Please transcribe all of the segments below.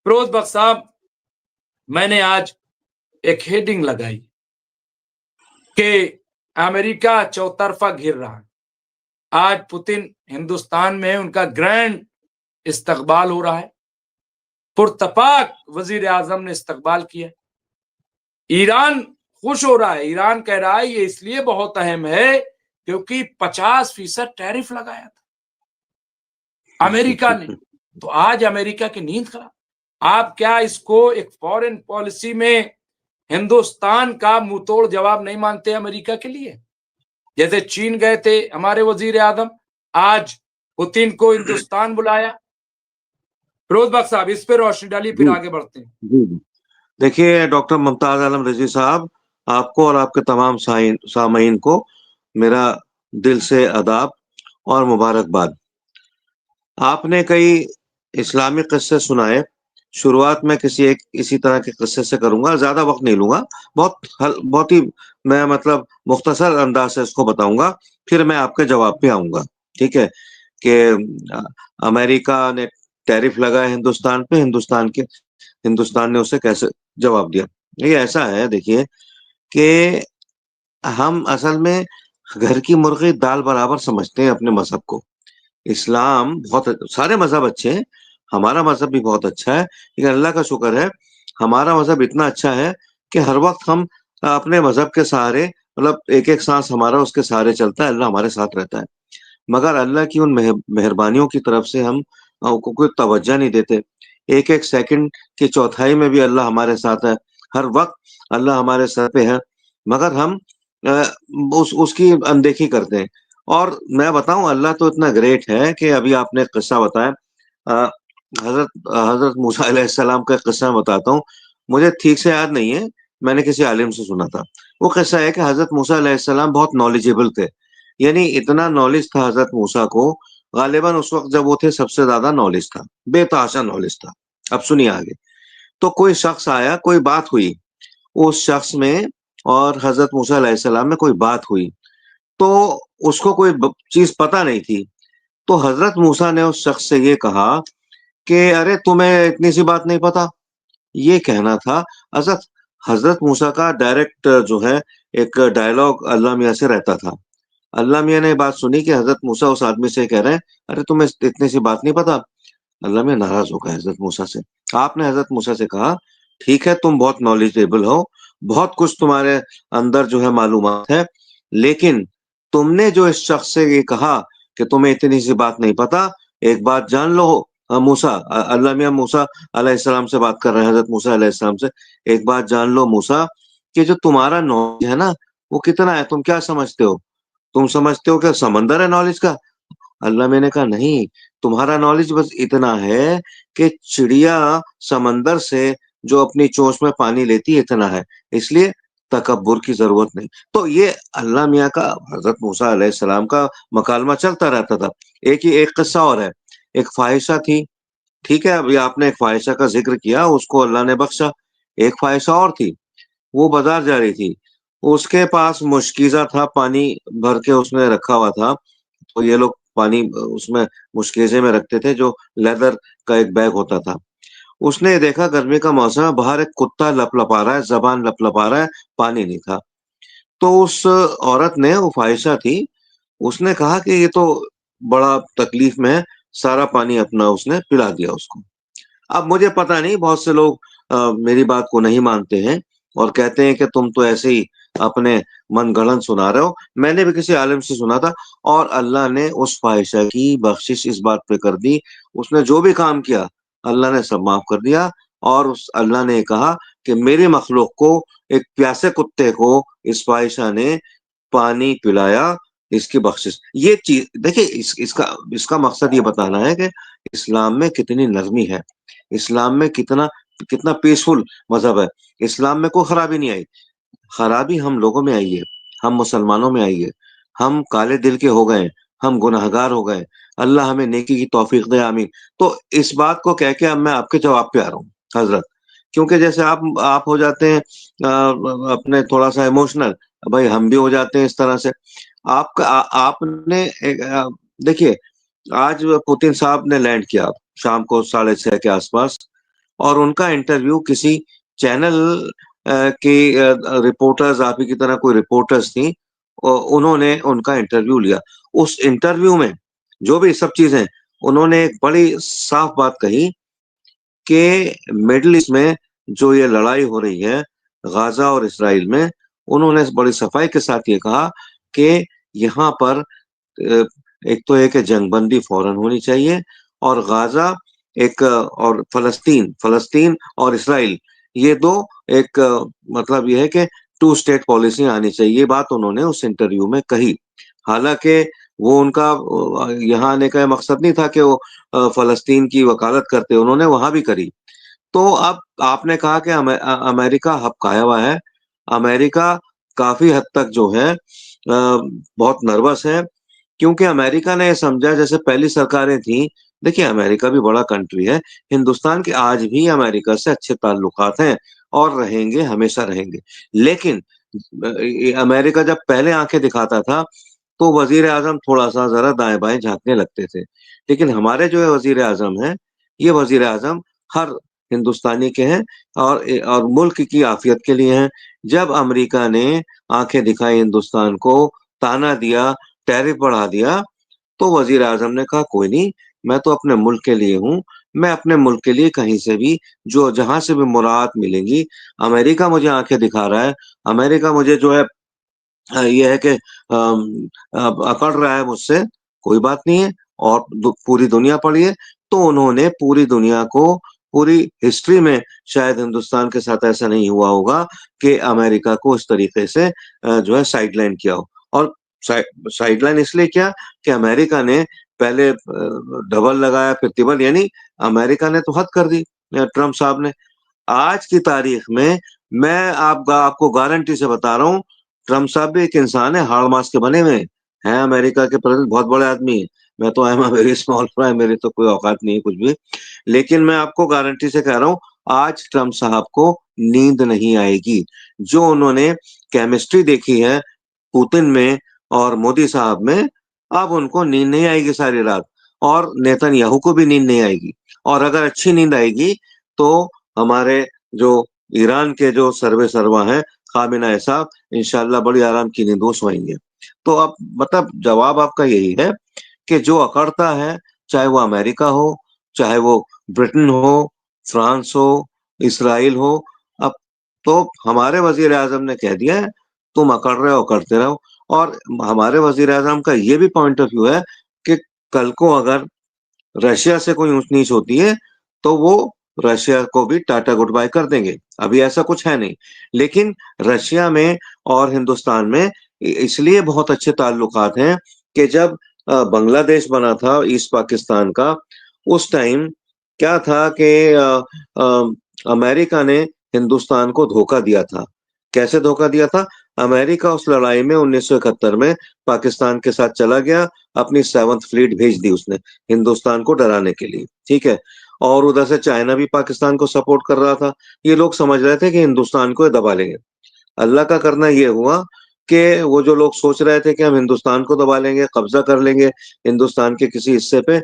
फिरोज बख्श साहब, मैंने आज एक हेडिंग लगाई कि अमेरिका चौतरफा घिर रहा है। आज पुतिन हिंदुस्तान में उनका ग्रैंड इस्तकबाल हो रहा है। पुरतपाक वजीर आजम ने इस्तकबाल किया। ईरान खुश हो रहा है। ईरान कह रहा है ये इसलिए बहुत अहम है क्योंकि 50% टैरिफ लगाया था अमेरिका ने। तो आज अमेरिका की नींद खराब। आप क्या इसको एक फॉरेन पॉलिसी में हिंदुस्तान का मुंहतोड़ जवाब नहीं मानते अमेरिका के लिए? जैसे चीन गए थे हमारे वजीर आजम, आज पुतिन को हिंदुस्तान बुलाया। फिरोज बख्श साहब, इस पे रोशनी डाली, फिर आगे बढ़ते हैं। जी जी। देखिए डॉक्टर मुमताज आलम रजी साहब, आपको और आपके तमाम सामीन को मेरा दिल से आदाब और मुबारकबाद। आपने कई इस्लामी किस्से सुनाए। शुरुआत में किसी एक इसी तरह के किस्से से करूंगा, ज्यादा वक्त नहीं लूंगा। बहुत ही मैं मतलब मुख्तसर अंदाज से इसको बताऊंगा, फिर मैं आपके जवाब पे आऊंगा। ठीक है कि अमेरिका ने टैरिफ लगाया हिंदुस्तान पे, हिंदुस्तान ने उसे कैसे जवाब दिया। ये ऐसा है, देखिए कि हम असल में घर की मुर्गी दाल बराबर समझते हैं अपने मजहब को। इस्लाम बहुत, सारे मजहब अच्छे हैं, हमारा मजहब भी बहुत अच्छा है, लेकिन अल्लाह का शुक्र है हमारा मजहब इतना अच्छा है कि हर वक्त हम अपने मजहब के सहारे, मतलब एक एक सांस हमारा उसके सहारे चलता है, अल्लाह हमारे साथ रहता है। मगर अल्लाह की उन मेहरबानियों की तरफ से हम को कोई तवज्जो नहीं देते। एक एक सेकंड की चौथाई में भी अल्लाह हमारे साथ है, हर वक्त अल्लाह हमारे सर पे है, मगर हम अ, उसकी अनदेखी करते हैं। और मैं बताऊं, अल्लाह तो इतना ग्रेट है कि अभी आपने एक किस्सा बताया, अ, हजरत हजरत मूसा अलैहिस्सलाम का किस्सा मैं बताता हूँ। मुझे ठीक से याद नहीं है, मैंने किसी आलिम से सुना था। वो किस्सा है कि हजरत मूसा अलैहिस्सलाम बहुत नॉलेजेबल थे, यानी इतना नॉलेज था हजरत मूसा को, गालिबन उस वक्त जब वो थे सबसे ज्यादा नॉलेज था, बेतहाशा नॉलेज था। अब सुनिए आगे। तो कोई शख्स आया, कोई बात हुई उस शख्स में और हजरत मूसा अलैहिस्सलाम में कोई बात हुई, तो उसको कोई चीज पता नहीं थी। तो हजरत मूसा ने उस शख्स से ये कहा कि अरे तुम्हें इतनी सी बात नहीं पता। ये कहना था हजरत हजरत मूसा का डायरेक्ट जो है एक डायलॉग अल्लाह मियाँ से रहता था। अल्लाह मियाँ ने बात सुनी कि हजरत मूसा उस आदमी से कह रहे हैं, अरे तुम्हें इतनी सी बात नहीं पता। अल्लाह मियाँ नाराज हो गए हजरत मूसा से। आपने हजरत मूसा से कहा, ठीक है तुम बहुत नॉलेजेबल हो, बहुत कुछ तुम्हारे अंदर जो है मालूमात है, लेकिन तुमने जो इस शख्स से ये कहा कि तुम्हें इतनी सी बात नहीं पता, एक बात जान लो। मूसा, अल्लाह मियाँ मूसा अलैहिस्सलाम से बात कर रहे हैं, हजरत मूसा अलैहिस्सलाम से, एक बात जान लो मूसा, कि जो तुम्हारा नॉलेज है ना, वो कितना है, तुम क्या समझते हो? तुम समझते हो कि समंदर है नॉलेज का? अल्लाह मैंने कहा नहीं, तुम्हारा नॉलेज बस इतना है कि चिड़िया समंदर से जो अपनी चोंच में पानी लेती है, इतना है, इसलिए तकब्बुर की जरूरत नहीं। तो ये अल्लाह मियाँ का, हजरत मूसा अलैहिस्सलाम का मकालमा चलता रहता था। एक किस्सा और है। एक ख्वाहिशा थी, ठीक है, अभी आपने एक ख्वाहिशा का जिक्र किया, उसको अल्लाह ने बख्शा। एक ख्वाहिशा और थी, वो बाजार जा रही थी, उसके पास मुश्किज़ा था, पानी भर के उसने रखा हुआ था। तो ये लोग पानी उसमें मुश्किज़े में रखते थे, जो लेदर का एक बैग होता था। उसने देखा गर्मी का मौसम है, बाहर एक कुत्ता लपलपा रहा है, जबान लपलपा रहा है, पानी नहीं था। तो उस औरत ने, वो फाहिशा थी, उसने कहा कि ये तो बड़ा तकलीफ में है, सारा पानी अपना उसने पिला दिया उसको। अब मुझे पता नहीं, बहुत से लोग मेरी बात को नहीं मानते हैं और कहते हैं कि तुम तो ऐसे ही अपने मनगढ़ंत सुना रहे हो। मैंने भी किसी आलिम से सुना था, और अल्लाह ने उस फाहिशा की बख्शिश इस बात पे कर दी। उसने जो भी काम किया अल्लाह ने सब माफ कर दिया, और उस अल्लाह ने कहा कि मेरी मखलूक को, एक प्यासे कुत्ते को इस फाहिशा ने पानी पिलाया, इसकी बख्शिश। ये चीज देखिए, इसका इसका मकसद ये बताना है कि इस्लाम में कितनी नरमी है, इस्लाम में कितना कितना पीसफुल मजहब है। इस्लाम में कोई खराबी नहीं आई, खराबी हम लोगों में आई है, हम मुसलमानों में आई है। हम काले दिल के हो गए, हम गुनहगार हो गए। अल्लाह हमें नेकी की तौफीक दे, आमीन। तो इस बात को कह के अब मैं आपके जवाब पे आ रहा हूँ हजरत, क्योंकि जैसे आप हो जाते हैं अपने थोड़ा सा इमोशनल, भाई हम भी हो जाते हैं इस तरह से। आपने देखिए, आज पुतिन साहब ने लैंड किया शाम को 6:30 के आसपास, और उनका इंटरव्यू किसी चैनल के रिपोर्टर्स, आप ही की तरह कोई रिपोर्टर्स थी, उन्होंने उनका इंटरव्यू लिया। उस इंटरव्यू में जो भी सब चीजें, उन्होंने एक बड़ी साफ बात कही कि मिडल ईस्ट में जो ये लड़ाई हो रही है गाजा और इसराइल में, उन्होंने बड़ी सफाई के साथ ये कहा कि यहाँ पर एक तो एक जंगबंदी फौरन होनी चाहिए, और गाजा एक और फलस्तीन फलस्तीन और इसराइल, ये दो एक मतलब ये है कि टू स्टेट पॉलिसी आनी चाहिए। ये बात उन्होंने उस इंटरव्यू में कही। हालांकि वो उनका यहाँ आने का मकसद नहीं था कि वो फलस्तीन की वकालत करते, उन्होंने वहां भी करी। तो अब आपने कहा कि अमेरिका हबकाया हुआ है। अमेरिका काफी हद तक जो है बहुत नर्वस है, क्योंकि अमेरिका ने समझा, जैसे पहली सरकारें थी, देखिए अमेरिका भी बड़ा कंट्री है, हिंदुस्तान के आज भी अमेरिका से अच्छे ताल्लुकात हैं और रहेंगे, हमेशा रहेंगे। लेकिन अमेरिका जब पहले आंखें दिखाता था तो वजीर आजम थोड़ा सा जरा दाएं बाएं झांकने लगते थे। लेकिन हमारे जो है वजीर आजम है, ये वजीर आजम हर हिंदुस्तानी के हैं, और मुल्क की आफियत के लिए हैं। जब अमेरिका ने आंखें दिखाई हिंदुस्तान को, ताना दिया, टैरिफ बढ़ा दिया, तो वजीर आजम ने कहा कोई नहीं, मैं तो अपने मुल्क के लिए हूँ, मैं अपने मुल्क के लिए कहीं से भी, जो जहां से भी मुराद मिलेंगी, अमेरिका मुझे आंखें दिखा रहा है, अमेरिका मुझे जो है ये है कि अकड़ रहा है मुझसे, कोई बात नहीं है। और पूरी दुनिया पड़ी है, तो उन्होंने पूरी दुनिया को, पूरी हिस्ट्री में शायद हिंदुस्तान के साथ ऐसा नहीं हुआ होगा कि अमेरिका को इस तरीके से जो है साइडलाइन किया हो। और साइडलाइन इसलिए किया कि अमेरिका ने पहले डबल लगाया, फिर तिबल, यानी अमेरिका ने तो हद कर दी ट्रम्प साहब ने। आज की तारीख में मैं आपको गारंटी से बता रहा हूँ, ट्रम्प साहब भी एक इंसान है, हाड़ मास के बने हुए हैं, अमेरिका के प्रेसिडेंट, बहुत बड़े आदमी है। मैं तो I am very small fry, मेरी तो कोई औकात नहीं है कुछ भी। लेकिन मैं आपको गारंटी से कह रहा हूँ, आज ट्रम्प साहब को नींद नहीं आएगी। जो उन्होंने केमिस्ट्री देखी है पुतिन में और मोदी साहब में, अब उनको नींद नहीं आएगी सारी रात, और नेतन्याहू को भी नींद नहीं आएगी। और अगर अच्छी नींद आएगी तो हमारे जो ईरान के जो सर्वे सर्वा हैं, खामिनेई साहब, इंशाल्लाह बड़ी आराम की नींद वो सोएंगे। तो अब मतलब जवाब आपका यही है कि जो अकड़ता है, चाहे वो अमेरिका हो, चाहे वो ब्रिटेन हो, फ्रांस हो, इसराइल हो, अब तो हमारे वजीर आजम ने कह दिया है, तुम अकड़ रहे हो, करते रहो। और हमारे वजीर आजम का ये भी पॉइंट ऑफ व्यू है कि कल को अगर रशिया से कोई ऊंच नीच होती है, तो वो रशिया को भी टाटा गुड बाय कर देंगे। अभी ऐसा कुछ है नहीं, लेकिन रशिया में और हिंदुस्तान में इसलिए बहुत अच्छे ताल्लुकात हैं कि जब बांग्लादेश बना था ईस्ट पाकिस्तान का, उस टाइम क्या था कि अमेरिका ने हिंदुस्तान को धोखा दिया था। कैसे धोखा दिया था? अमेरिका उस लड़ाई में 1971 में पाकिस्तान के साथ चला गया, अपनी 7th फ्लीट भेज दी उसने हिंदुस्तान को डराने के लिए, ठीक है। और उधर से चाइना भी पाकिस्तान को सपोर्ट कर रहा था। ये लोग समझ रहे थे कि हिंदुस्तान को दबा लेंगे। अल्लाह का करना ये हुआ कि वो जो लोग सोच रहे थे कि हम हिंदुस्तान को दबा लेंगे, कब्जा कर लेंगे हिंदुस्तान के किसी हिस्से पे,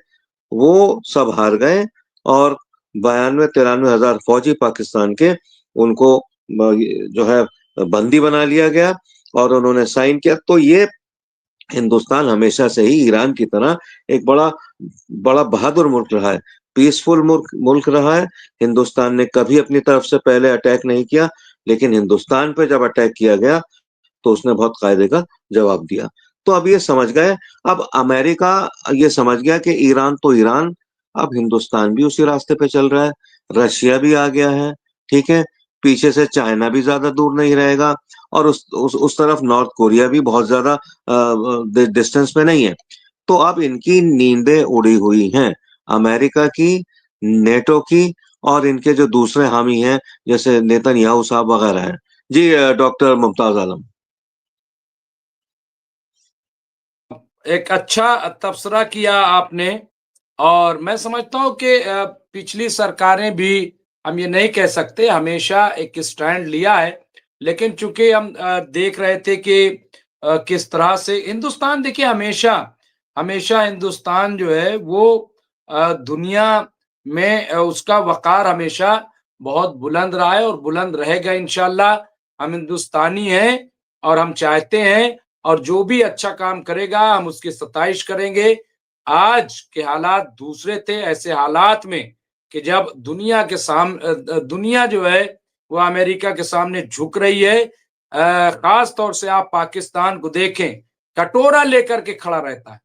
वो सब हार गए। और 92-93 हजार फौजी पाकिस्तान के, उनको जो है बंदी बना लिया गया और उन्होंने साइन किया। तो ये हिंदुस्तान हमेशा से ही ईरान की तरह एक बड़ा बड़ा बहादुर मुल्क रहा है, पीसफुल मुल्क रहा है। हिंदुस्तान ने कभी अपनी तरफ से पहले अटैक नहीं किया, लेकिन हिंदुस्तान पे जब अटैक किया गया तो उसने बहुत कायदे का जवाब दिया। तो अब ये समझ गए, अब अमेरिका ये समझ गया कि ईरान तो ईरान, अब हिंदुस्तान भी उसी रास्ते पे चल रहा है, रशिया भी आ गया है, ठीक है, पीछे से चाइना भी ज्यादा दूर नहीं रहेगा, और उस तरफ नॉर्थ कोरिया भी बहुत ज्यादा डिस्टेंस पे नहीं है। तो अब इनकी नींदें उड़ी हुई हैं, अमेरिका की, नेटो की, और इनके जो दूसरे हामी हैं जैसे नेतन्याहू साहब वगैरह हैं। जी डॉक्टर मुमताज आलम। एक अच्छा तबसरा किया आपने। और मैं समझता हूँ कि पिछली सरकारें भी, हम ये नहीं कह सकते हमेशा एक स्टैंड लिया है, लेकिन चूंकि हम देख रहे थे कि किस तरह से हिंदुस्तान, देखिए हमेशा हमेशा हिंदुस्तान जो है वो दुनिया में उसका वकार हमेशा बहुत बुलंद रहा है और बुलंद रहेगा इंशाल्लाह। हम हिंदुस्तानी हैं और हम चाहते हैं, और जो भी अच्छा काम करेगा हम उसकी सताइश करेंगे। आज के हालात दूसरे थे, ऐसे हालात में कि जब दुनिया जो है वो अमेरिका के सामने झुक रही है। खास तौर से आप पाकिस्तान को देखें, कटोरा लेकर के खड़ा रहता है,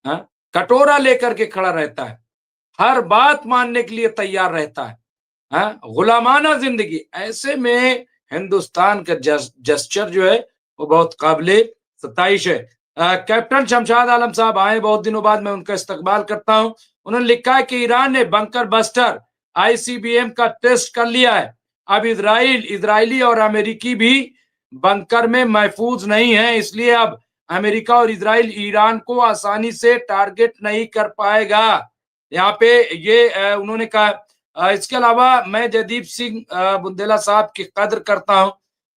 हाँ? कटोरा लेकर के खड़ा रहता है, हर बात मानने के लिए तैयार रहता है, हाँ? गुलामाना जिंदगी। ऐसे में हिंदुस्तान का जेस्चर जो है वो बहुत काबिले सताइश है। कैप्टन शमशाद आलम साहब आए बहुत दिनों बाद, मैं उनका इस्तकबाल करता हूं। उन्होंने लिखा है कि ईरान ने बंकर बस्टर आईसीबीएम का टेस्ट कर लिया है। अब इजरायली और अमेरिकी भी बंकर में महफूज नहीं है, इसलिए अब अमेरिका और इजराइल ईरान को आसानी से टारगेट नहीं कर पाएगा। यहाँ पे ये उन्होंने कहा। इसके अलावा मैं जयदीप सिंह बुंदेला साहब की कदर करता हूं।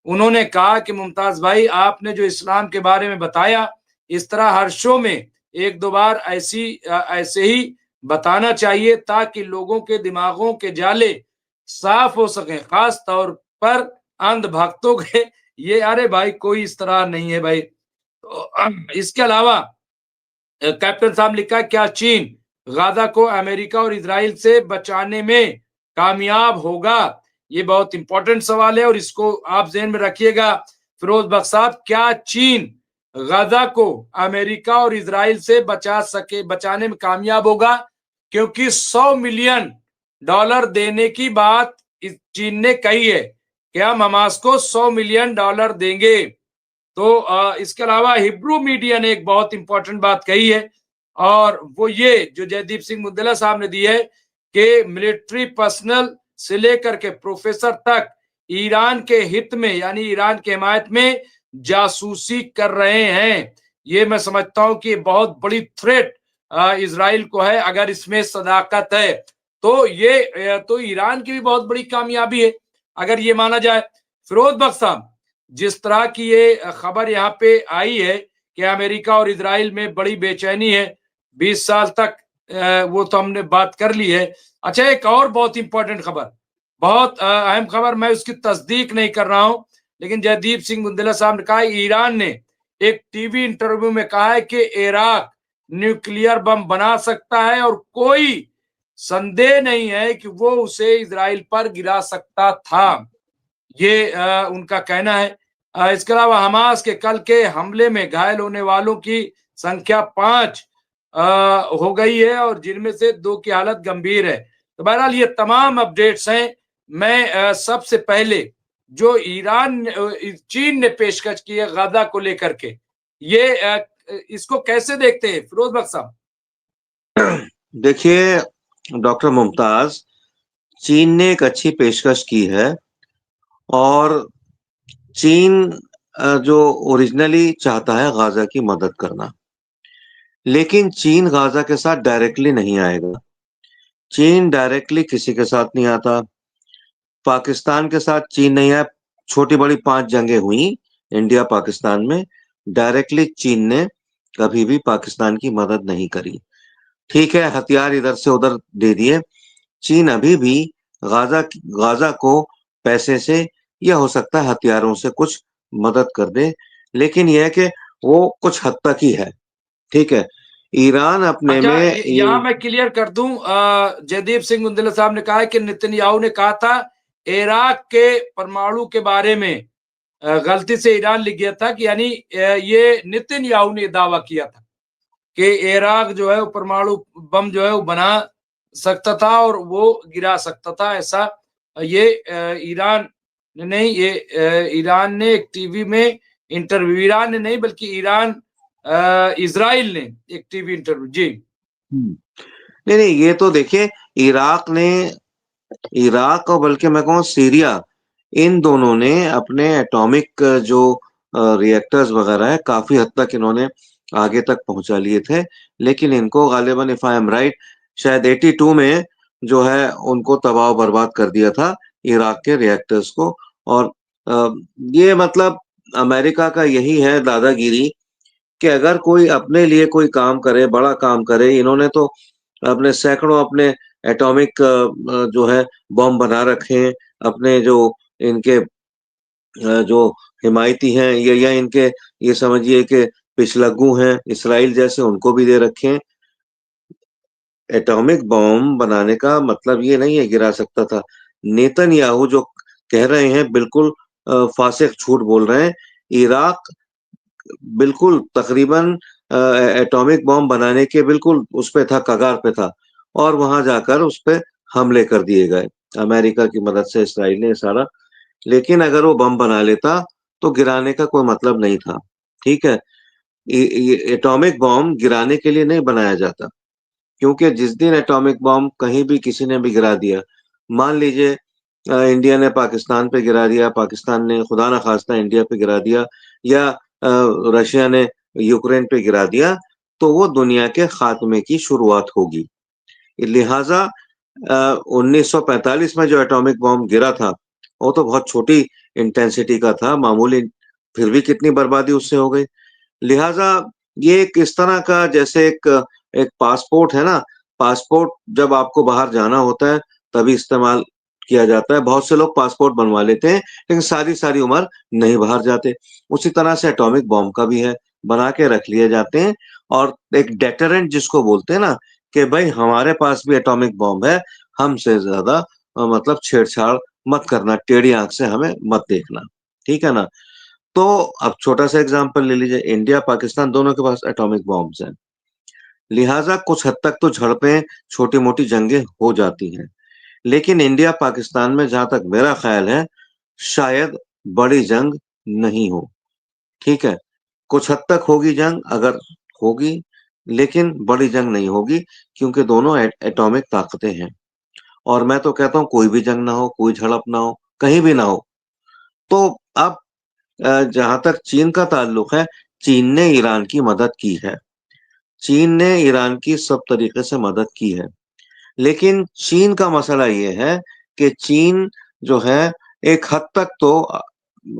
उन्होंने कहा कि मुमताज भाई, आपने जो इस्लाम के बारे में बताया, इस तरह हर शो में एक दो बार ऐसे ही बताना चाहिए ताकि लोगों के दिमागों के जाले साफ हो सके, खास तौर पर अंधभक्तों के। ये अरे भाई कोई इस तरह नहीं है भाई। तो इसके अलावा कैप्टन साहब लिखा है, क्या चीन गाजा को अमेरिका और इजराइल से बचाने में कामयाब होगा? ये बहुत इंपॉर्टेंट सवाल है और इसको आप ज़हन में रखिएगा। फिरोज बख्श साहब, क्या चीन गाजा को अमेरिका और इजराइल से बचाने में कामयाब होगा? क्योंकि $100 मिलियन देने की बात चीन ने कही है कि हम हमास को $100 मिलियन देंगे। तो इसके अलावा हिब्रू मीडिया ने एक बहुत इंपॉर्टेंट बात कही है, और वो ये जो जयदीप सिंह बुंदेला साहब ने दी है कि मिलिट्री पर्सनल से लेकर के प्रोफेसर तक ईरान के हित में, यानी ईरान के हिमायत में जासूसी कर रहे हैं। ये मैं समझता हूं कि बहुत बड़ी थ्रेट इजराइल को है। अगर इसमें सदाकत है तो ये तो ईरान की भी बहुत बड़ी कामयाबी है अगर ये माना जाए। फिरोज बख्श साहब, जिस तरह की ये खबर यहाँ पे आई है कि अमेरिका और इजराइल में बड़ी बेचैनी है 20 साल तक, वो तो हमने बात कर ली है। अच्छा, एक और बहुत इंपॉर्टेंट खबर, बहुत अहम खबर, मैं उसकी तस्दीक नहीं कर रहा हूं, लेकिन जयदीप सिंह बुंदेला साहब ने कहा ईरान ने एक टीवी इंटरव्यू में कहा है कि इराक न्यूक्लियर बम बना सकता है और कोई संदेह नहीं है कि वो उसे इजराइल पर गिरा सकता था। ये उनका कहना है। इसके अलावा हमास के कल के हमले में घायल होने वालों की संख्या 5 हो गई है और जिनमें से 2 की हालत गंभीर है। तो बहरहाल ये तमाम अपडेट्स हैं। मैं सबसे पहले जो चीन ने पेशकश की है गाजा को लेकर के, ये इसको कैसे देखते हैं फिरोज बख्श साहब? देखिए डॉक्टर मुमताज, चीन ने एक अच्छी पेशकश की है, और चीन जो ओरिजिनली चाहता है गाजा की मदद करना, लेकिन चीन गाजा के साथ डायरेक्टली नहीं आएगा। चीन डायरेक्टली किसी के साथ नहीं आता। पाकिस्तान के साथ चीन नहीं आया। छोटी बड़ी 5 जंगें हुई इंडिया पाकिस्तान में, डायरेक्टली चीन ने कभी भी पाकिस्तान की मदद नहीं करी। ठीक है, हथियार इधर से उधर दे दिए। चीन अभी भी गाजा को पैसे से या हो सकता है हथियारों से कुछ मदद कर दे, लेकिन यह है कि वो कुछ हद तक ही है। ठीक है, ईरान अपने अच्छा, में यहाँ मैं क्लियर कर दूं, जयदीप सिंह बुंदेला साहब ने कहा है कि नेतन्याहू ने कहा था इराक के परमाणु के बारे में गलती से ईरान लिख गया था, कि यानी ये नेतन्याहू ने दावा किया था कि इराक जो है वो परमाणु बम जो है वो बना सकता था और वो गिरा सकता था। ऐसा ये ईरान ने नहीं, ये ईरान ने एक टीवी में इंटरव्यू, ईरान ने नहीं बल्कि इजराइल ने एक टीवी इंटरव्यू। जी नहीं नहीं, ये तो देखिए, इराक और बल्कि मैं कहूँ सीरिया, इन दोनों ने अपने एटॉमिक जो रिएक्टर्स वगैरह है काफी हद तक इन्होंने आगे तक पहुंचा लिए थे, लेकिन इनको गालिबन इफ आई एम राइट शायद 82 में जो है उनको तबाह बर्बाद कर दिया था इराक के रिएक्टर्स को। और ये मतलब अमेरिका का यही है दादागिरी कि अगर कोई अपने लिए कोई काम करे, बड़ा काम करे, इन्होंने तो अपने सैकड़ों अपने एटॉमिक जो है बॉम्ब बना रखे हैं, अपने जो इनके जो हिमायती हैं या इनके ये समझिए कि पिछलग्गू हैं इसराइल जैसे, उनको भी दे रखे हैं। एटॉमिक बॉम्ब बनाने का मतलब ये नहीं है गिरा सकता था। नेतन्याहू जो कह रहे हैं बिल्कुल फासिक झूठ बोल रहे हैं। इराक बिल्कुल तकरीबन एटॉमिक बॉम्ब बनाने के बिल्कुल उस पे था, कगार पे था, और वहां जाकर उस पे हमले कर दिए गए अमेरिका की मदद से, इसराइल ने सारा। लेकिन अगर वो बम बना लेता तो गिराने का कोई मतलब नहीं था। ठीक है, एटॉमिक बॉम्ब गिराने के लिए नहीं बनाया जाता, क्योंकि जिस दिन एटॉमिक बॉम्ब कहीं भी किसी ने भी गिरा दिया, मान लीजिए इंडिया ने पाकिस्तान पे गिरा दिया, पाकिस्तान ने खुदा ना खास्ता इंडिया पे गिरा दिया, या रशिया ने यूक्रेन पे गिरा दिया, तो वो दुनिया के खात्मे की शुरुआत होगी। लिहाजा 1945 में जो एटॉमिक बॉम्ब गिरा था, वो तो बहुत छोटी इंटेंसिटी का था, मामूली, फिर भी कितनी बर्बादी उससे हो गई। लिहाजा ये एक इस तरह का, जैसे एक एक पासपोर्ट है ना, पासपोर्ट जब आपको बाहर जाना होता है तभी इस्तेमाल किया जाता है। बहुत से लोग पासपोर्ट बनवा लेते हैं लेकिन सारी सारी उम्र नहीं बाहर जाते। उसी तरह से एटॉमिक बॉम्ब का भी है, बना के रख लिए जाते हैं, और एक डेटरेंट जिसको बोलते हैं ना, कि भाई हमारे पास भी एटॉमिक बॉम्ब है, हमसे ज्यादा मतलब छेड़छाड़ मत करना, टेढ़ी आंख से हमें मत देखना। ठीक है ना। तो अब छोटा सा एग्जांपल ले लीजिए, इंडिया पाकिस्तान दोनों के पास एटॉमिक बॉम्ब्स हैं। लिहाजा कुछ हद तक तो झड़पें, छोटी मोटी जंगें हो जाती हैं, लेकिन इंडिया पाकिस्तान में जहां तक मेरा ख्याल है, शायद बड़ी जंग नहीं हो। ठीक है, कुछ हद तक होगी जंग, अगर होगी, लेकिन बड़ी जंग नहीं होगी, क्योंकि दोनों एटॉमिक ताकतें हैं। और मैं तो कहता हूं कोई भी जंग ना हो, कोई झड़प ना हो, कहीं भी ना हो। तो अब जहां तक चीन का ताल्लुक है, चीन ने ईरान की मदद की है। चीन ने ईरान की सब तरीके से मदद की है। लेकिन चीन का मसला ये है कि चीन जो है एक हद तक तो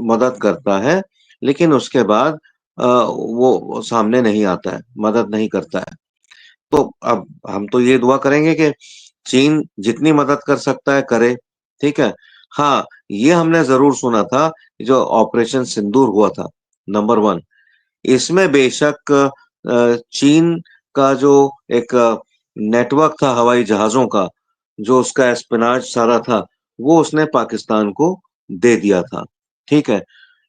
मदद करता है, लेकिन उसके बाद वो सामने नहीं आता है, मदद नहीं करता है। तो अब हम तो ये दुआ करेंगे कि चीन जितनी मदद कर सकता है करे। ठीक है। हाँ, ये हमने जरूर सुना था, जो ऑपरेशन सिंदूर हुआ था, नंबर वन, इसमें बेशक चीन का जो एक नेटवर्क था हवाई जहाजों का, जो उसका एस्पिनाज सारा था, वो उसने पाकिस्तान को दे दिया था। ठीक है,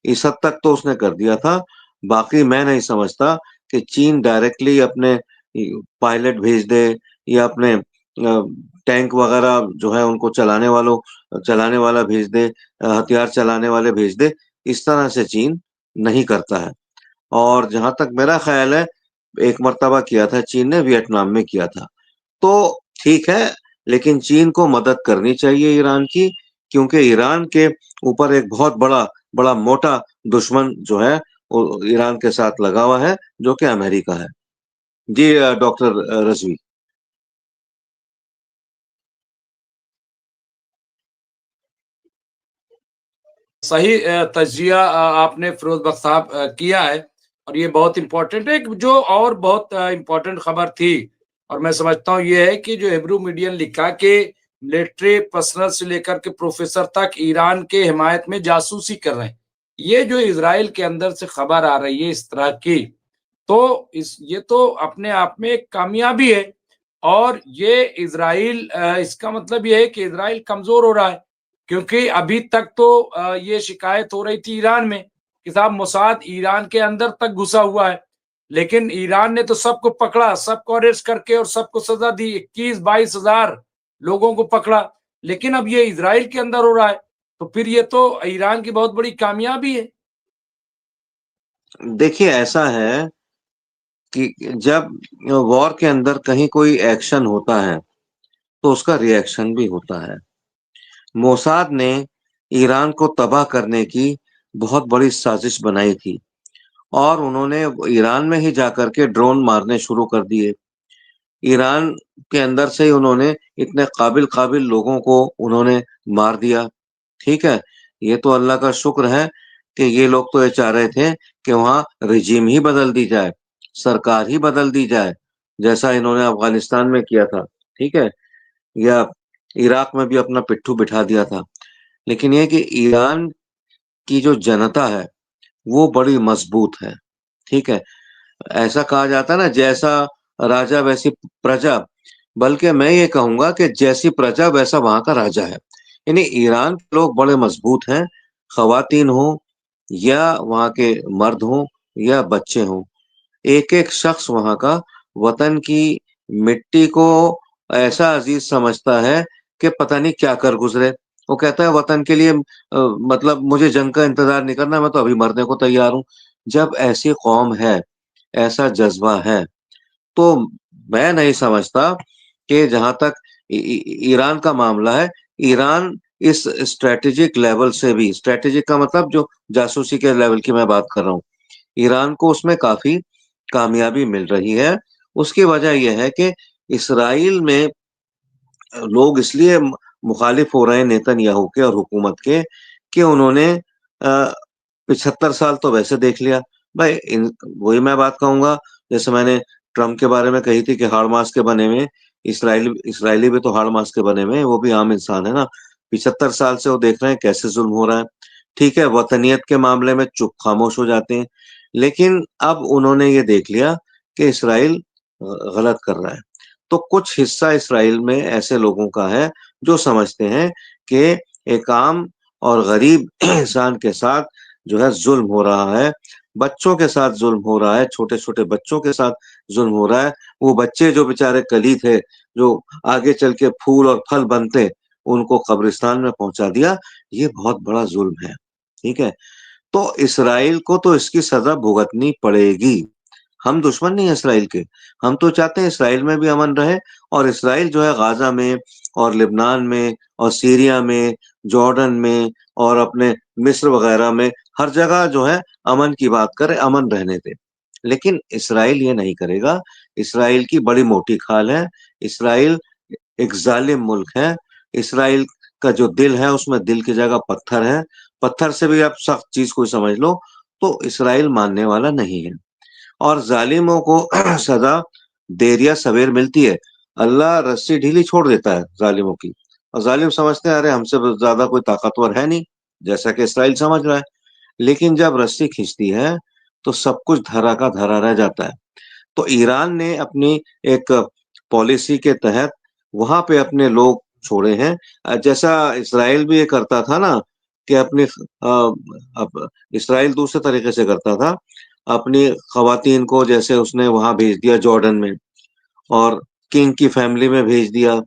इस हद तक तो उसने कर दिया था। बाकी मैं नहीं समझता कि चीन डायरेक्टली अपने पायलट भेज दे, या अपने टैंक वगैरह जो है उनको चलाने वाला भेज दे, हथियार चलाने वाले भेज दे। इस तरह से चीन नहीं करता है। और जहां तक मेरा ख्याल है, एक मर्तबा किया था चीन ने, वियतनाम में किया था। तो ठीक है, लेकिन चीन को मदद करनी चाहिए ईरान की, क्योंकि ईरान के ऊपर एक बहुत बड़ा बड़ा मोटा दुश्मन जो है वो ईरान के साथ लगा हुआ है, जो कि अमेरिका है। जी डॉक्टर रजवी। सही तजिया आपने फिरोज बख्श साहब किया है, और ये बहुत इंपॉर्टेंट है। जो और बहुत इंपॉर्टेंट खबर थी, और मैं समझता हूँ ये है कि जो हिब्रू मीडियन लिखा कि मिलिट्री पर्सनल से लेकर के प्रोफेसर तक ईरान के हिमायत में जासूसी कर रहे हैं। ये जो इसराइल के अंदर से खबर आ रही है इस तरह की, तो ये तो अपने आप में एक कामयाबी है। और ये इसराइल इसका मतलब ये है कि इसराइल कमजोर हो रहा है, क्योंकि अभी तक तो ये शिकायत हो रही थी ईरान में कि साहब मोसाद ईरान के अंदर तक घुसा हुआ है। लेकिन ईरान ने तो सबको पकड़ा, सबको अरेस्ट करके और सबको सजा दी, 21-22 हजार लोगों को पकड़ा। लेकिन अब ये इसराइल के अंदर हो रहा है, तो फिर ये तो ईरान की बहुत बड़ी कामयाबी है। देखिए, ऐसा है कि जब वॉर के अंदर कहीं कोई एक्शन होता है, तो उसका रिएक्शन भी होता है। मोसाद ने ईरान को तबाह करने की बहुत बड़ी साजिश बनाई थी, और उन्होंने ईरान में ही जाकर के ड्रोन मारने शुरू कर दिए। ईरान के अंदर से ही उन्होंने इतने काबिल काबिल लोगों को उन्होंने मार दिया। ठीक है, ये तो अल्लाह का शुक्र है कि ये लोग तो ये चाह रहे थे कि वहां रिजीम ही बदल दी जाए, सरकार ही बदल दी जाए, जैसा इन्होंने अफगानिस्तान में किया था। ठीक है, या इराक में भी अपना पिट्ठू बिठा दिया था। लेकिन ये कि ईरान की जो जनता है वो बड़ी मजबूत है, ठीक है। ऐसा कहा जाता है ना, जैसा राजा वैसी प्रजा, बल्कि मैं ये कहूंगा कि जैसी प्रजा वैसा वहां का राजा है। यानी ईरान के लोग बड़े मजबूत हैं, खवातीन हो या वहां के मर्द हो या बच्चे हों, एक एक शख्स वहां का वतन की मिट्टी को ऐसा अजीज समझता है कि पता नहीं क्या कर गुजरे। वो कहता है वतन के लिए मतलब मुझे जंग का इंतजार नहीं करना, मैं तो अभी मरने को तैयार हूँ। जब ऐसी कौम है, ऐसा जज्बा है, तो मैं नहीं समझता कि जहां तक ईरान का मामला है, ईरान इस स्ट्रेटेजिक लेवल से भी, स्ट्रेटेजिक का मतलब जो जासूसी के लेवल की मैं बात कर रहा हूँ, ईरान को उसमें काफी कामयाबी मिल रही है। उसकी वजह यह है कि इसराइल में लोग इसलिए मुखालिफ हो रहे हैं नेतन्याहू के और हुकूमत के कि उन्होंने 75 साल तो वैसे देख लिया भाई। वही मैं बात कहूंगा, जैसे मैंने ट्रम्प के बारे में कही थी कि हाड़ मास के बने में, इसराइली भी तो हाड़ मास के बने में, वो भी आम इंसान है ना। 75 साल से वो देख रहे हैं कैसे जुल्म हो रहा है। ठीक है, वतनियत के मामले में चुप खामोश हो जाते हैं, लेकिन अब उन्होंने ये देख लिया कि इसराइल गलत कर रहा है। तो कुछ हिस्सा इसराइल में ऐसे लोगों का है जो समझते हैं कि एक आम और गरीब इंसान के साथ जो है जुल्म हो रहा है, बच्चों के साथ जुल्म हो रहा है, छोटे छोटे बच्चों के साथ जुल्म हो रहा है। वो बच्चे जो बेचारे कली थे, जो आगे चल के फूल और फल बनते, उनको कब्रिस्तान में पहुंचा दिया। ये बहुत बड़ा जुल्म है, ठीक है। तो इसराइल को तो इसकी सजा भुगतनी पड़ेगी। हम दुश्मन नहीं है इसराइल के, हम तो चाहते हैं इसराइल में भी अमन रहे, और इसराइल जो है गाजा में और लिबनान में और सीरिया में, जॉर्डन में और अपने मिस्र वगैरह में, हर जगह जो है अमन की बात करे, अमन रहने दे। लेकिन इसराइल ये नहीं करेगा। इसराइल की बड़ी मोटी खाल है। इसराइल एक जालिम मुल्क है। इसराइल का जो दिल है उसमें दिल की जगह पत्थर है। पत्थर से भी आप सख्त चीज कोई समझ लो, तो इसराइल मानने वाला नहीं है। और जालिमों को सजा देर या सवेर मिलती है। अल्लाह रस्सी ढीली छोड़ देता है जालिमों की, और जालिम समझते हैं अरे हमसे ज्यादा कोई ताकतवर है नहीं, जैसा कि इसराइल समझ रहा है। लेकिन जब रस्सी खींचती है तो सब कुछ धरा का धरा रह जाता है। तो ईरान ने अपनी एक पॉलिसी के तहत वहां पे अपने लोग छोड़े हैं। जैसा इसराइल भी ये करता था ना, कि अपनी इसराइल दूसरे तरीके से करता था। अपनी खवातीन को जैसे उसने वहां भेज दिया जॉर्डन में, और किंग की फैमिली में भेज दिया,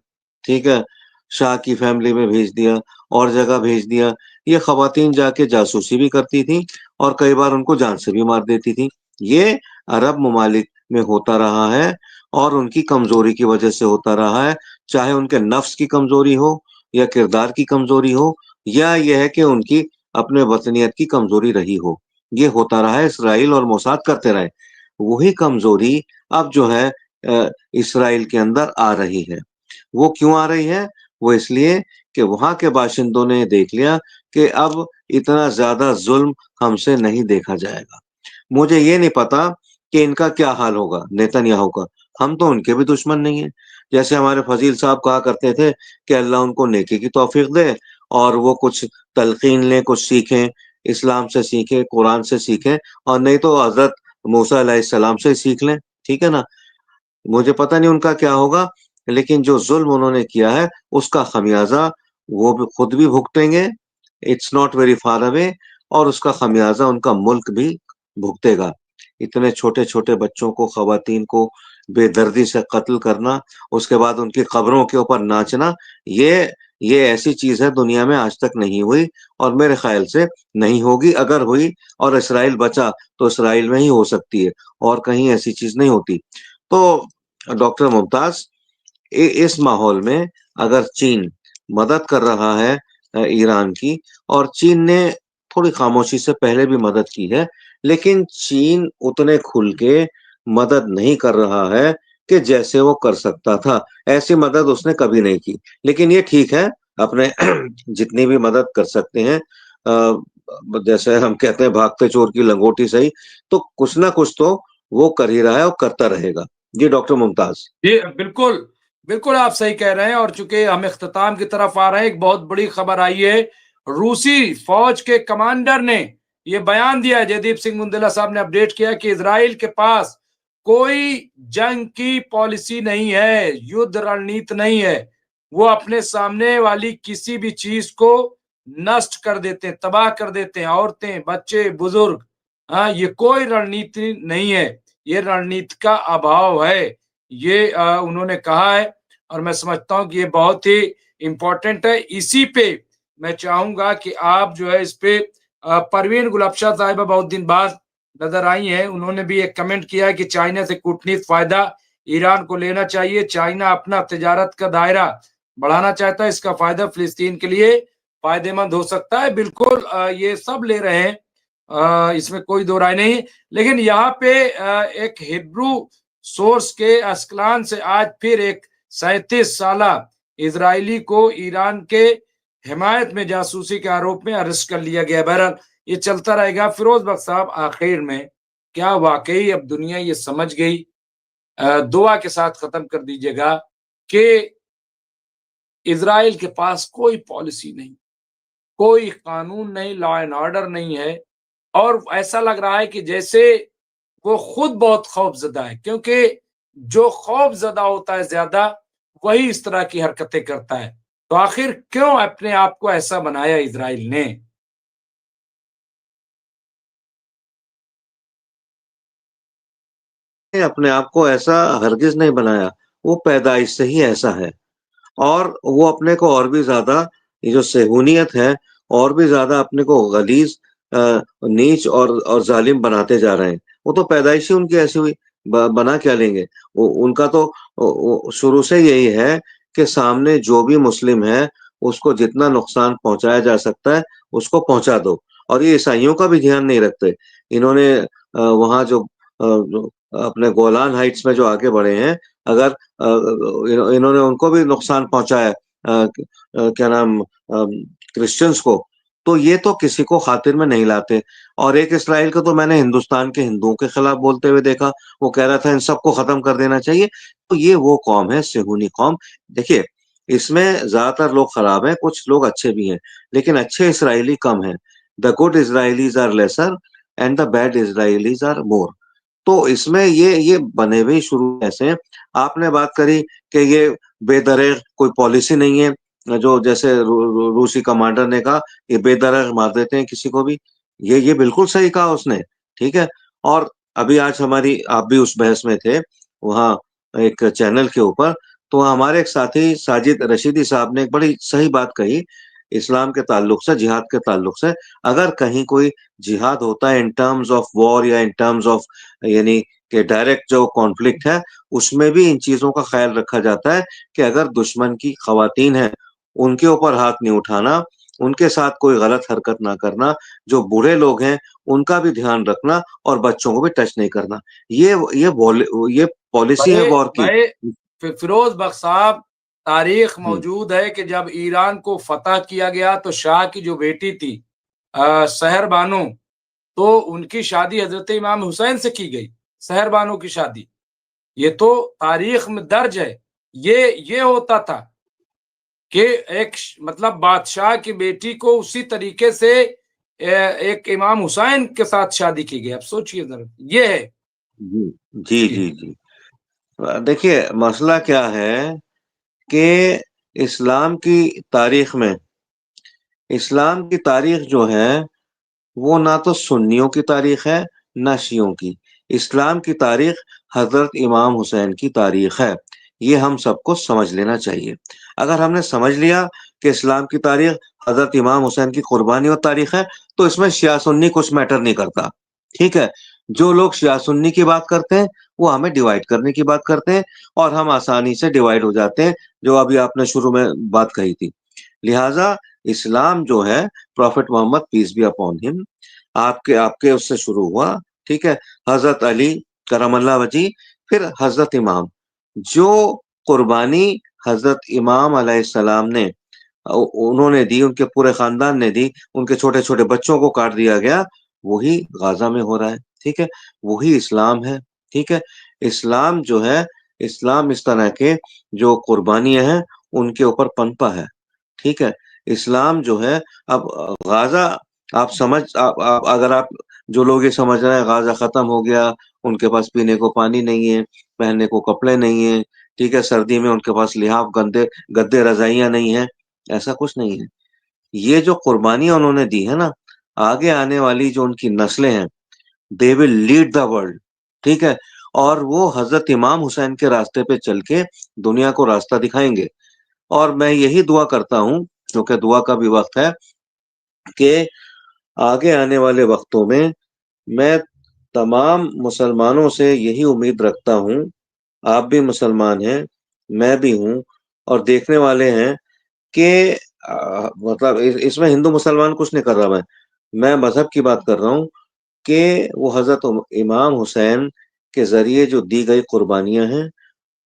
ठीक है, शाह की फैमिली में भेज दिया, और जगह भेज दिया। ये खवातीन जाके जासूसी भी करती थी और कई बार उनको जान से भी मार देती थी। ये अरब ममालिक में होता रहा है, और उनकी कमजोरी की वजह से होता रहा है। चाहे उनके नफ्स की कमजोरी हो या किरदार की कमजोरी हो, या यह है कि उनकी अपने वतनियत की कमजोरी रही हो, ये होता रहा है। इसराइल और मोसाद करते रहे। वही कमजोरी अब जो है इसराइल के अंदर आ रही है। वो क्यों आ रही है? वो इसलिए कि वहां के बाशिंदों ने देख लिया कि अब इतना ज्यादा जुल्म हमसे नहीं देखा जाएगा। मुझे ये नहीं पता कि इनका क्या हाल होगा नेतन्याहू का। हम तो उनके भी दुश्मन नहीं है। जैसे हमारे फजील साहब कहा करते थे कि अल्लाह उनको नेकी की तौफीक दे, और वो कुछ तलकीन लें, कुछ सीखें, इस्लाम से सीखें, कुरान से सीखें, और नहीं तो हजरत मूसा अलैहिस्सलाम से सीख लें, ठीक है ना। मुझे पता नहीं उनका क्या होगा, लेकिन जो जुल्म उन्होंने किया है उसका खमियाजा वो भी खुद भी भुगतेंगे। It's not very far away. और उसका खमियाजा उनका मुल्क भी भुगतेगा। इतने छोटे छोटे बच्चों को, खवातीन को बेदर्दी से कत्ल करना, उसके बाद उनकी कब्रों के ऊपर नाचना, ये ऐसी चीज है दुनिया में आज तक नहीं हुई, और मेरे ख्याल से नहीं होगी। अगर हुई और इसराइल बचा तो इसराइल में ही हो सकती है, और कहीं ऐसी चीज नहीं होती। तो डॉक्टर मुमताज, इस माहौल में अगर चीन मदद कर रहा है ईरान की, और चीन ने थोड़ी खामोशी से पहले भी मदद की है, लेकिन चीन उतने खुल के मदद नहीं कर रहा है कि जैसे वो कर सकता था। ऐसी मदद उसने कभी नहीं की। लेकिन ये ठीक है, अपने जितनी भी मदद कर सकते हैं, जैसे हम कहते हैं भागते चोर की लंगोटी सही, तो कुछ ना कुछ तो वो कर ही रहा है और करता रहेगा। जी डॉक्टर मुमताज। जी बिल्कुल, बिल्कुल आप सही कह रहे हैं। और चूंकि हम इख्तिताम की तरफ आ रहे हैं, एक बहुत बड़ी खबर आई है। रूसी फौज के कमांडर ने ये बयान दिया है, जयदीप सिंह मुंदेला साहब ने अपडेट किया कि इजराइल के पास कोई जंग की पॉलिसी नहीं है, युद्ध रणनीति नहीं है। वो अपने सामने वाली किसी भी चीज को नष्ट कर देते हैं, तबाह कर देते हैं, औरतें, बच्चे, बुजुर्ग। हाँ, ये कोई रणनीति नहीं है, ये रणनीति का अभाव है, ये उन्होंने कहा है। और मैं समझता हूं कि ये बहुत ही इंपॉर्टेंट है। इसी पे मैं चाहूंगा कि आप जो है इस पे परवीन गुलबशाह साहिबा बहुत दिन बाद नजर आई हैं, उन्होंने भी एक कमेंट किया है कि चाइना से कूटनीतिक फायदा ईरान को लेना चाहिए। चाइना अपना तिजारत का दायरा बढ़ाना चाहता है, इसका फायदा फिलिस्तीन के लिए फायदेमंद हो सकता है। बिल्कुल ये सब ले रहे हैं, इसमें कोई दो राय नहीं। लेकिन यहाँ पे एक हिब्रू सोर्स के अस्कलान से आज फिर एक 37 साला इजरायली को ईरान के हिमायत में जासूसी के आरोप में अरेस्ट कर लिया गया। बहरहाल ये चलता रहेगा। फिरोज बख्श साहब, आखिर में क्या वाकई अब दुनिया ये समझ गई, दुआ के साथ खत्म कर दीजिएगा, कि इजराइल के पास कोई पॉलिसी नहीं, कोई कानून नहीं, लॉ एंड ऑर्डर नहीं है, और ऐसा लग रहा है कि जैसे वो खुद बहुत खौफजदा है, क्योंकि जो खौफजदा होता है ज्यादा वही इस तरह की हरकतें करता है। तो आखिर क्यों अपने आप को ऐसा बनाया इजराइल ने? अपने आप को ऐसा हरगिज नहीं बनाया, वो पैदाइश से ही ऐसा है। और वो अपने को और भी ज्यादा, ये जो सेहूनियत है, और भी ज्यादा अपने को गलीज, नीच और जालिम बनाते जा रहे हैं। वो तो पैदाइश ही उनकी ऐसी हुई, बना क्या लेंगे। उनका तो शुरू से यही है कि सामने जो भी मुस्लिम है उसको जितना नुकसान पहुंचाया जा सकता है उसको पहुंचा दो। और ये ईसाइयों का भी ध्यान नहीं रखते। इन्होंने वहां जो अपने गोलान हाइट्स में जो आगे बढ़े हैं, अगर इन्होंने उनको भी नुकसान पहुंचाया, क्या नाम, क्रिश्चियंस को, तो ये तो किसी को खातिर में नहीं लाते। और एक इसराइल को तो मैंने हिंदुस्तान के हिंदुओं के खिलाफ बोलते हुए देखा, वो कह रहा था इन सबको खत्म कर देना चाहिए। तो ये वो कौम है, सेहूनी कौम। देखिए, इसमें ज्यादातर लोग खराब हैं, कुछ लोग अच्छे भी हैं, लेकिन अच्छे इसराइली कम हैं। The good Israelis are lesser and the bad Israelis are more. तो इसमें ये बने हुए शुरू ऐसे हैं। आपने बात करी कि ये बेदरग कोई पॉलिसी नहीं है, जो जैसे रूसी कमांडर ने कहा, ये बेदरग मार देते हैं किसी को भी। ये बिल्कुल सही कहा उसने, ठीक है। और अभी आज हमारी, आप भी उस बहस में थे वहाँ एक चैनल के ऊपर, तो हमारे एक साथी साजिद रशीदी साहब ने एक बड़ी सही बात कही इस्लाम के ताल्लुक से, जिहाद के ताल्लुक से। अगर कहीं कोई जिहाद होता है इन टर्म्स ऑफ वॉर या इन टर्म्स ऑफ, यानी कि डायरेक्ट जो कॉन्फ्लिक्ट है, उसमें भी इन चीजों का ख्याल रखा जाता है कि अगर दुश्मन की खवातीन है उनके ऊपर हाथ नहीं उठाना, उनके साथ कोई गलत हरकत ना करना, जो बूढ़े लोग हैं उनका भी ध्यान रखना, और बच्चों को भी टच नहीं करना। ये पॉलिसी है भाई वॉर की। भाई फिरोज बख्श साहब, तारीख हम्म, मौजूद है कि जब ईरान को फतह किया गया तो शाह की जो बेटी थी सहर बानो, तो उनकी शादी हजरत इमाम हुसैन से की गई, सहर बानो की शादी। ये तो तारीख में दर्ज है। ये होता था कि एक मतलब बादशाह की बेटी को उसी तरीके से एक इमाम हुसैन के साथ शादी की गई। अब सोचिए जरा, ये है। जी जी जी। जी जी। देखिए, मसला क्या है कि इस्लाम की तारीख में, इस्लाम की तारीख जो है वो ना तो सुन्नियों की तारीख है ना शियों की। इस्लाम की तारीख हजरत इमाम हुसैन की तारीख है। ये हम सबको समझ लेना चाहिए। अगर हमने समझ लिया कि इस्लाम की तारीख हजरत इमाम हुसैन की कुर्बानी और तारीख है, तो इसमें शिया सुन्नी कुछ मैटर नहीं करता। ठीक है। जो लोग शिया सुन्नी की बात करते हैं वो हमें डिवाइड करने की बात करते हैं, और हम आसानी से डिवाइड हो जाते हैं, जो अभी आपने शुरू में बात कही थी। लिहाजा इस्लाम जो है, prophet Muhammad peace be upon him, आपके आपके उससे शुरू हुआ, ठीक है। हजरत अली करमल्ला वजी, फिर हजरत इमाम। जो कुर्बानी हजरत इमाम अलैहिस्सलाम ने, उन्होंने दी, उनके पूरे खानदान ने दी, उनके छोटे छोटे बच्चों को काट दिया गया, वही गाजा में हो रहा है, ठीक है। वही इस्लाम है, ठीक है। इस्लाम जो है, इस्लाम इस तरह के जो कुर्बानियां हैं उनके ऊपर पनपा है। ठीक है, इस्लाम जो है, अब गाजा, आप अगर आप, जो लोग ये समझ रहे हैं गाजा खत्म हो गया, उनके पास पीने को पानी नहीं है, पहनने को कपड़े नहीं है, ठीक है, सर्दी में उनके पास लिहाफ, गद्दे गद्दे रजाइयां नहीं है, ऐसा कुछ नहीं है। ये जो कुर्बानियां उन्होंने दी है ना, आगे आने वाली जो उनकी नस्लें हैं, they will lead the world. ठीक है, और वो हजरत इमाम हुसैन के रास्ते पे चल के दुनिया को रास्ता दिखाएंगे। और मैं यही दुआ करता हूँ, क्योंकि दुआ का भी वक्त है, कि आगे आने वाले वक्तों में मैं तमाम मुसलमानों से यही उम्मीद रखता हूँ, आप भी मुसलमान हैं, मैं भी हूँ, और देखने वाले हैं कि मतलब इसमें हिंदू मुसलमान कुछ नहीं कर रहा, मैं मजहब की बात कर रहा हूँ, कि वो हजरत इमाम हुसैन के जरिए जो दी गई कुर्बानियां हैं,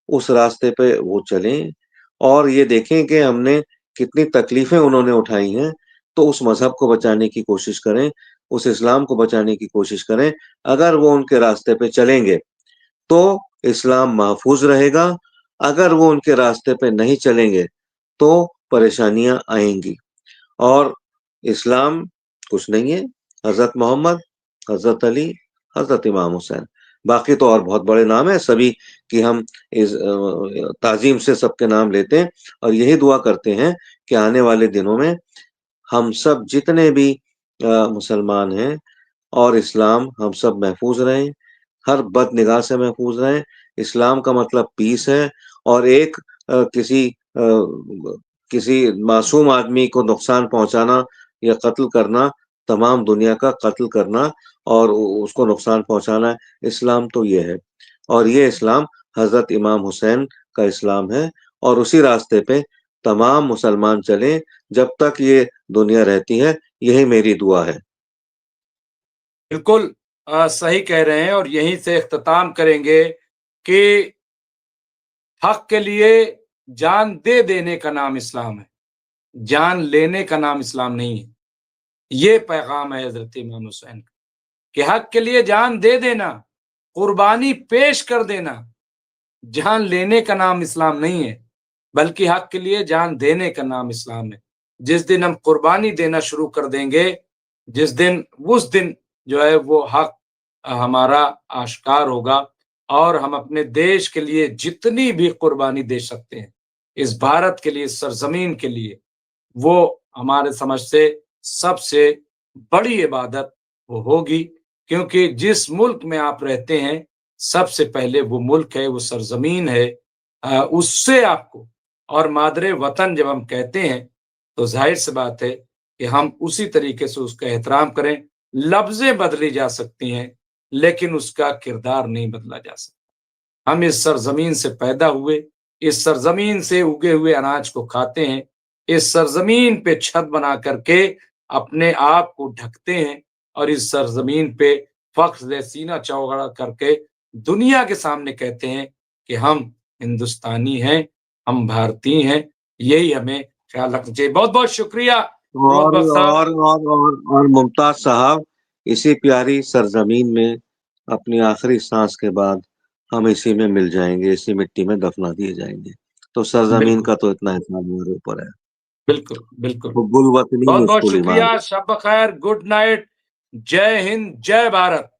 उस रास्ते पे वो चलें, और ये देखें कि हमने कितनी तकलीफें उन्होंने उठाई हैं, तो उस मजहब को बचाने की कोशिश करें, उस इस्लाम को बचाने की कोशिश करें। अगर वो उनके रास्ते पे चलेंगे तो इस्लाम महफूज रहेगा, अगर वो उनके रास्ते पे नहीं चलेंगे तो परेशानियां आएंगी। और इस्लाम कुछ नहीं है, हजरत मोहम्मद, हजरत अली, हजरत इमाम हुसैन, बाकी तो और बहुत बड़े नाम है सभी की, हम इस ताजीम से सबके नाम लेते हैं, और यही दुआ करते हैं कि आने वाले दिनों में हम सब जितने भी मुसलमान हैं और इस्लाम, हम सब महफूज रहें, हर बद निगाह से महफूज रहें। इस्लाम का मतलब पीस है, और एक किसी मासूम आदमी को नुकसान पहुंचाना या कत्ल करना, तमाम दुनिया का कत्ल करना और उसको नुकसान पहुंचाना है। इस्लाम तो ये है, और ये इस्लाम हजरत इमाम हुसैन का इस्लाम है, और उसी रास्ते पे तमाम मुसलमान चलें जब तक ये दुनिया रहती है। यही मेरी दुआ है। बिल्कुल सही कह रहे हैं, और यहीं से इख्तिताम करेंगे कि हक के लिए जान दे देने का नाम इस्लाम है, जान लेने का नाम इस्लाम नहीं है। ये पैगाम है हजरत इमाम हुसैन का, कि हक के लिए जान दे देना, कुर्बानी पेश कर देना, जान लेने का नाम इस्लाम नहीं है, बल्कि हक के लिए जान देने का नाम इस्लाम है। जिस दिन हम कुर्बानी देना शुरू कर देंगे, जिस दिन, उस दिन जो है वो हक हमारा आश्कार होगा, और हम अपने देश के लिए जितनी भी कुर्बानी दे सकते हैं, इस भारत के लिए, इस सरजमीन के लिए, वो हमारे समझ से सबसे बड़ी इबादत वो होगी। क्योंकि जिस मुल्क में आप रहते हैं, सबसे पहले वो मुल्क है, वो सरजमीन है, उससे आपको, और मादरे वतन जब हम कहते हैं, तो जाहिर सी बात है कि हम उसी तरीके से उसका एहतराम करें। लफ्जें बदली जा सकती हैं, लेकिन उसका किरदार नहीं बदला जा सकता। हम इस सरजमीन से पैदा हुए, इस सरजमीन से उगे हुए अनाज को खाते हैं, इस सरजमीन पे छत बना करके अपने आप को ढकते हैं, और इस सरजमीन पे फख्र से सीना चौड़ा करके दुनिया के सामने कहते हैं कि हम हिंदुस्तानी हैं, हम भारतीय हैं। यही हमें ख्याल रखना चाहिए। बहुत बहुत शुक्रिया फिरोज और बख्श साहब। और मुमताज साहब, इसी प्यारी सरजमीन में अपनी आखिरी सांस के बाद हम इसी में मिल जाएंगे, इसी मिट्टी में दफना दिए जाएंगे। तो सरजमीन बिल्कुल का तो इतना एहसास हमारे ऊपर है। बिल्कुल बिल्कुल। हुब्बुल वतनी बहुत बहुत मुश्कुल ईमान। शुक्रिया, शब खैर, गुड नाइट, जय हिंद, जय भारत।